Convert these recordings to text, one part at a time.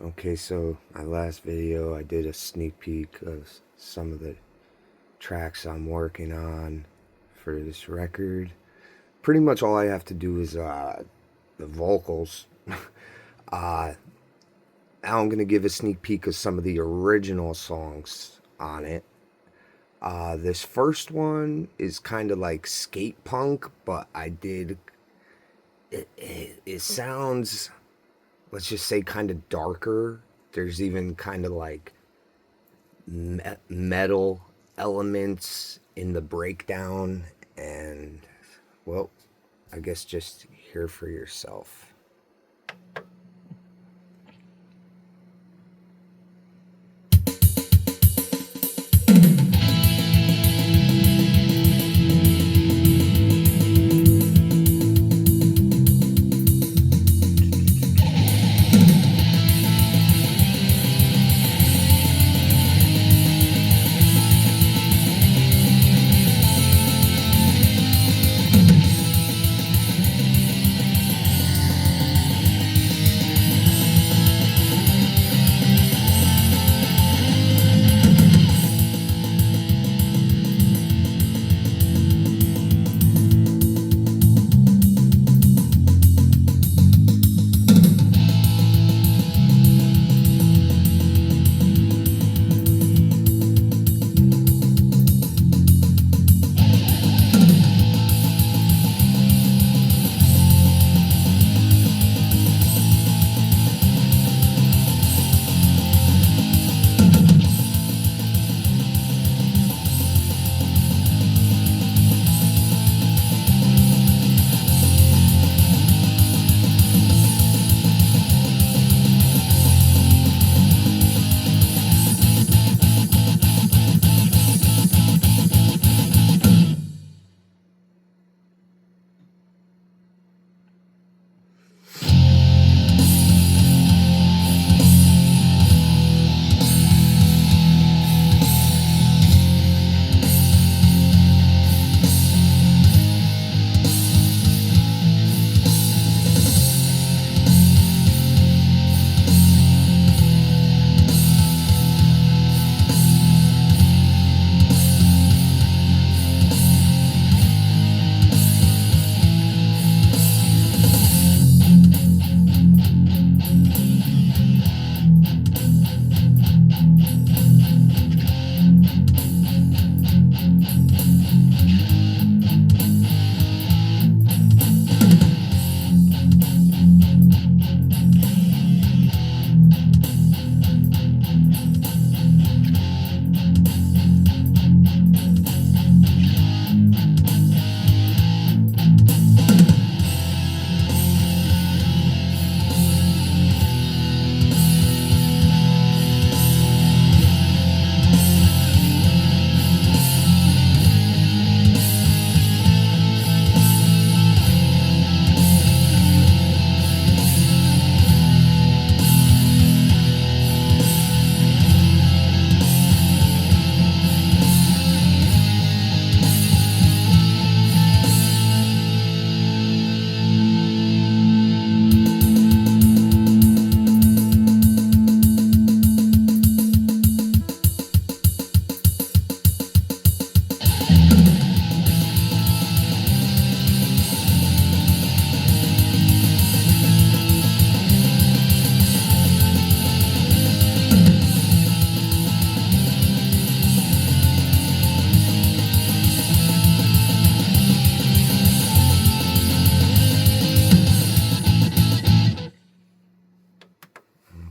Okay, so my last video I did a sneak peek of some of the tracks I'm working on for this record. Pretty much all I have to do is the vocals. Now I'm gonna give a sneak peek of some of the original songs on it. This first one is kind of like skate punk, but it sounds, let's just say, kind of darker. There's even kind of like metal elements in the breakdown, and well, I guess just hear for yourself.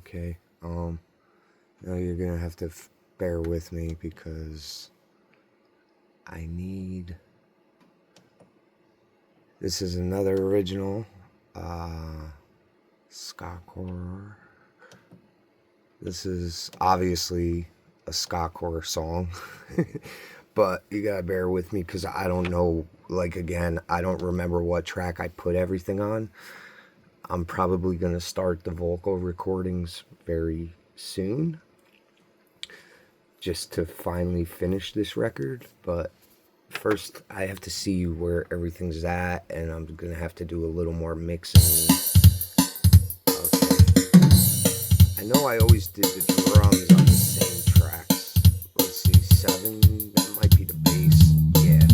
Okay. Now you're gonna have to bear with me because I need. This is another original ska core. This is obviously a ska core song, but you gotta bear with me because I don't know. Like, again, I don't remember what track I put everything on. I'm probably gonna start the vocal recordings very soon, just to finally finish this record. But first I have to see where everything's at, and I'm gonna have to do a little more mixing. Okay. I know I always did the drums on the same tracks. Let's see, 7, that might be the bass. Yeah.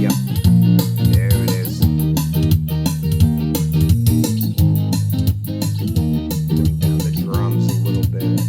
Yep. There it is. Bring down the drums a little bit.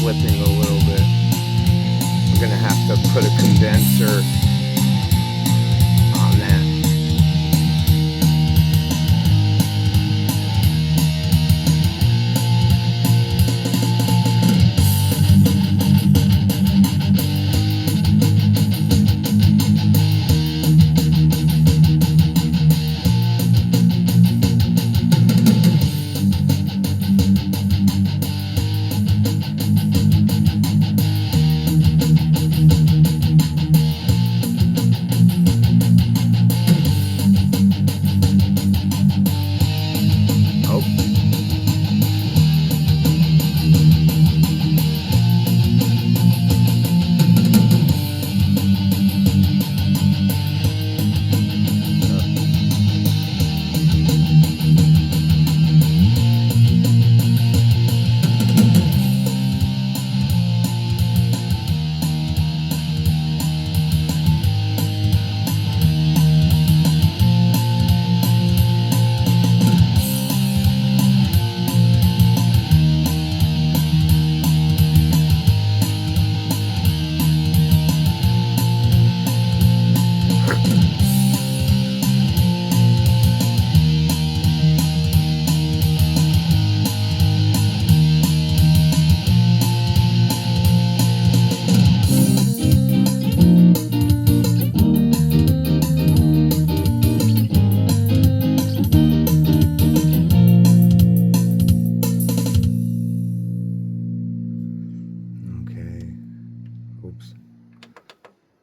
Clipping a little bit. I'm gonna have to put a condenser on that.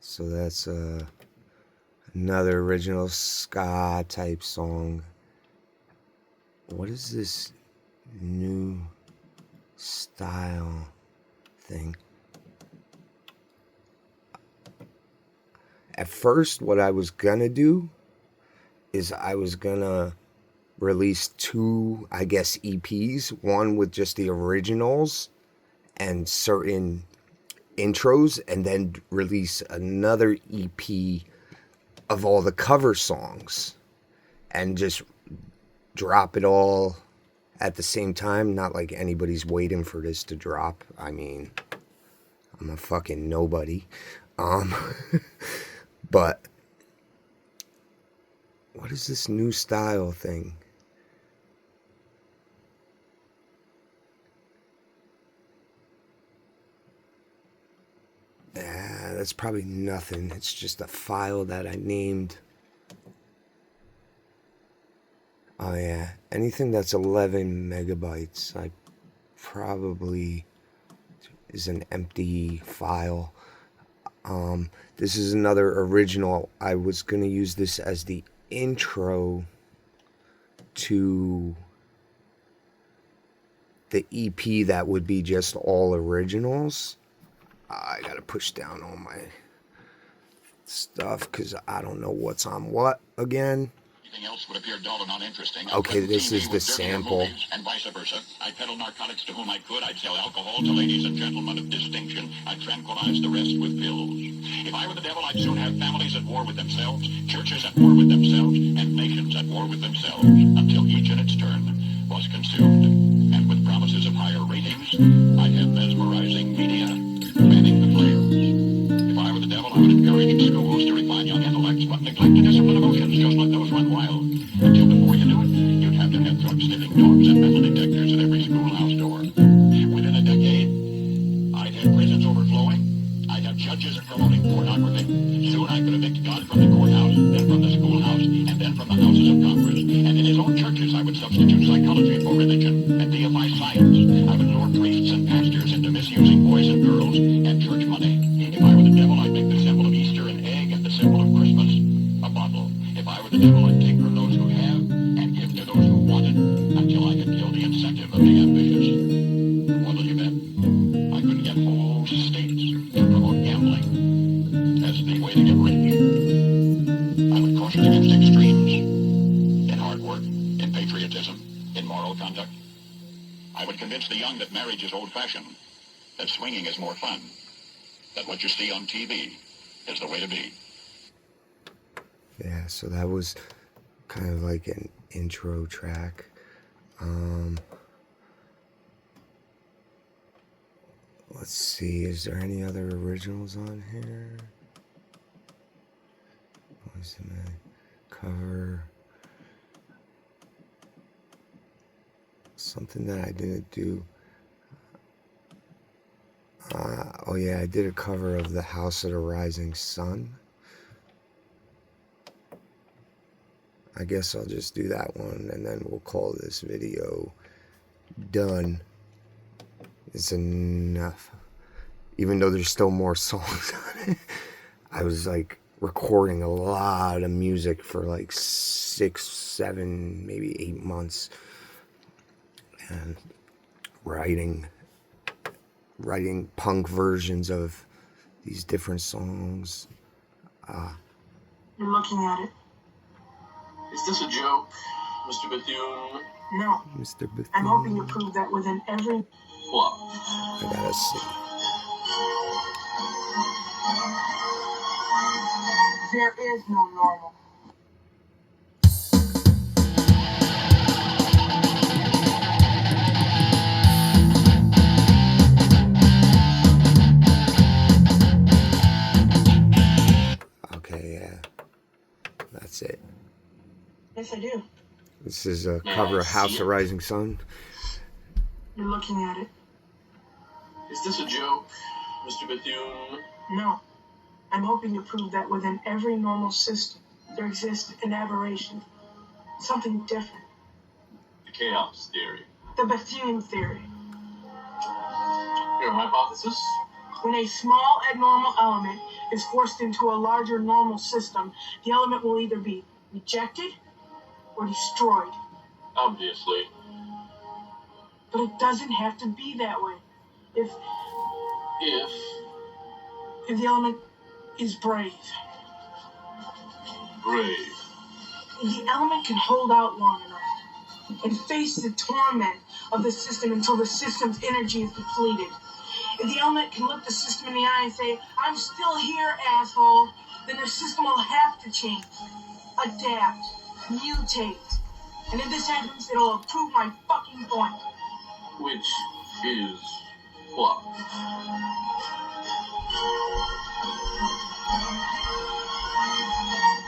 So that's another original ska type song. What is this new style thing? At first, what I was gonna do is I was gonna release 2, I guess, EPs. One with just the originals and certain intros, and then release another EP of all the cover songs and just drop it all at the same time. Not like anybody's waiting for this to drop. I mean, I'm a fucking nobody. But what is this new style thing? That's probably nothing. It's just a file that I named. Oh yeah, anything that's 11 megabytes, I probably is an empty file. This is another original. I was gonna use this as the intro to the EP that would be just all originals. I gotta push down all my stuff because I don't know what's on what again. Anything else would appear dull and uninteresting. Okay, this is the sample. And vice versa. I peddle narcotics to whom I could. I'd sell alcohol to ladies and gentlemen of distinction. I'd tranquilize the rest with pills. If I were the devil, I'd soon have families at war with themselves, churches at war with themselves, and nations at war with themselves, until each in its turn was consumed. And with promises of higher ratings, I'd have mesmerized churches promoting pornography. Soon I could evict God from the courthouse, then from the schoolhouse, and then from the houses of Congress. And in his own churches I would substitute psychology for religion and deify science. I would lure priests and pastors into misusing boys and girls and church money. If I were the devil, I'd make the symbol of Easter an egg and the symbol of Christmas a bottle. If I were the devil, I'd take from those who have and give to those who want it until I could kill the incentive of the ambitious. What'll you bet? I could get whole states to promote gambling as the way to get rich. I would caution against extremes in hard work, in patriotism, in moral conduct. I would convince the young that marriage is old-fashioned, that swinging is more fun, that what you see on TV is the way to be. Yeah, so that was kind of like an intro track. Let's see, is there any other originals on here? What's the cover? Something that I didn't do. Oh yeah, I did a cover of The House of the Rising Sun. I guess I'll just do that one and then we'll call this video done. It's enough. Even though there's still more songs on it. I was like recording a lot of music for like 6, 7, maybe 8 months. And writing punk versions of these different songs. You're looking at it. Is this a joke, Mr. Bethune? No. Mr. Bethune. I'm hoping to prove that within every... What? I gotta see. There is no normal. Okay, yeah. That's it. Yes, I do. This is a cover of House of Rising Sun. You're looking at it. Is this a joke, Mr. Bethune? No. I'm hoping to prove that within every normal system, there exists an aberration. Something different. The chaos theory. The Bethune theory. Your hypothesis? When a small abnormal element is forced into a larger normal system, the element will either be rejected or destroyed. Obviously. But it doesn't have to be that way. If the element is brave. Brave. If the element can hold out long enough and face the torment of the system until the system's energy is depleted. If the element can look the system in the eye and say, I'm still here, asshole, then the system will have to change, adapt, mutate. And if this happens, it'll prove my fucking point. Which is what?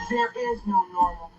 There is no normal.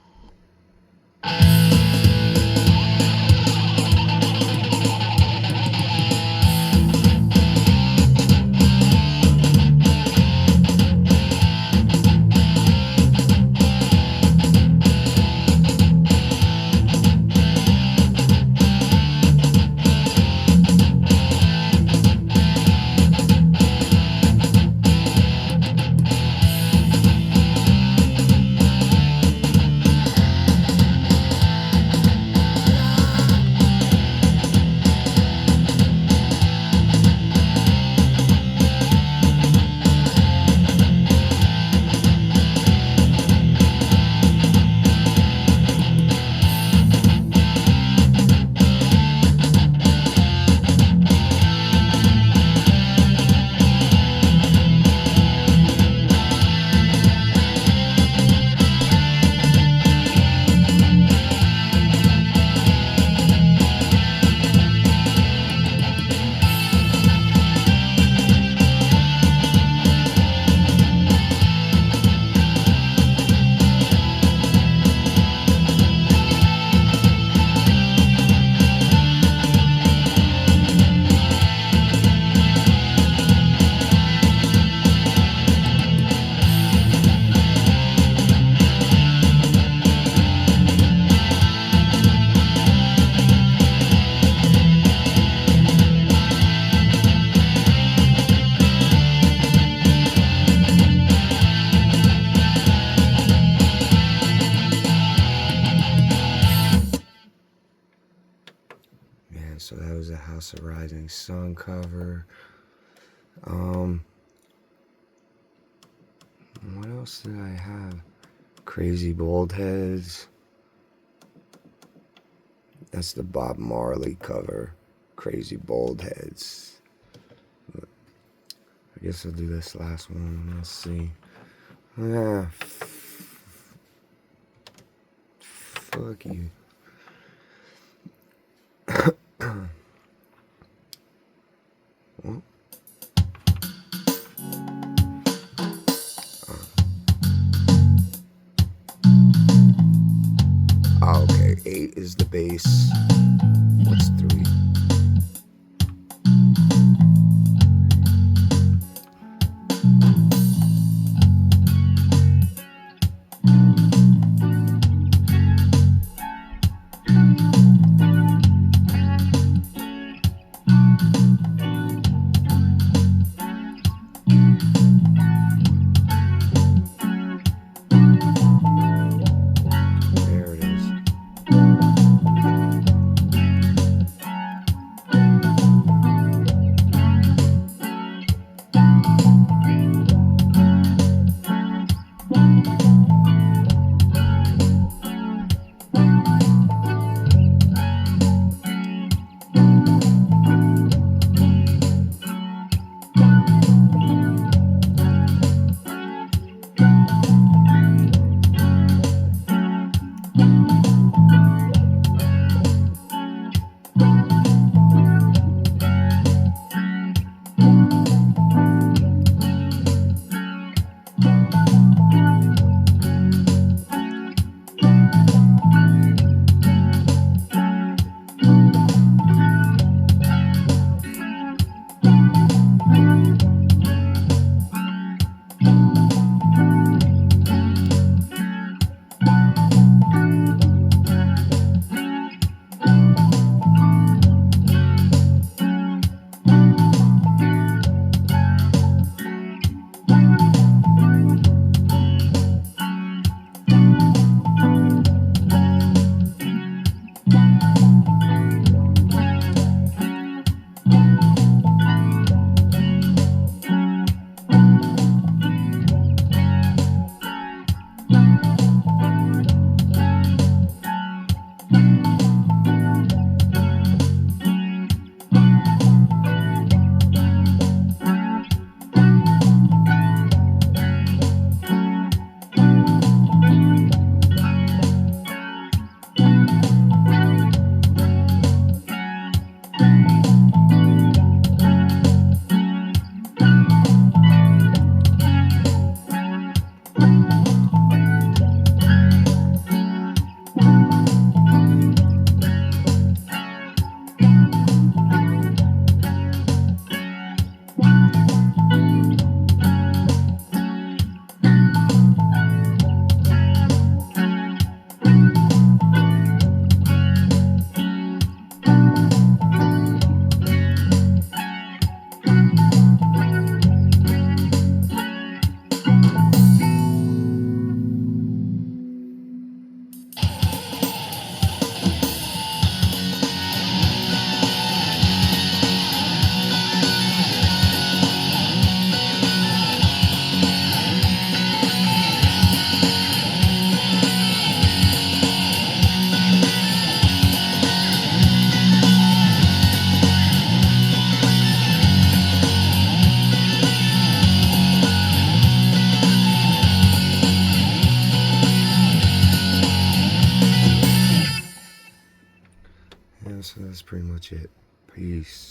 Rising Sun cover. What else did I have? Crazy Bald Heads. That's the Bob Marley cover. Crazy Bald Heads. I guess I'll do this last one. Let's see. Fuck you. Well, okay, 8 is the bass. What's 3? There it is. Yeah, so that's pretty much it. Peace.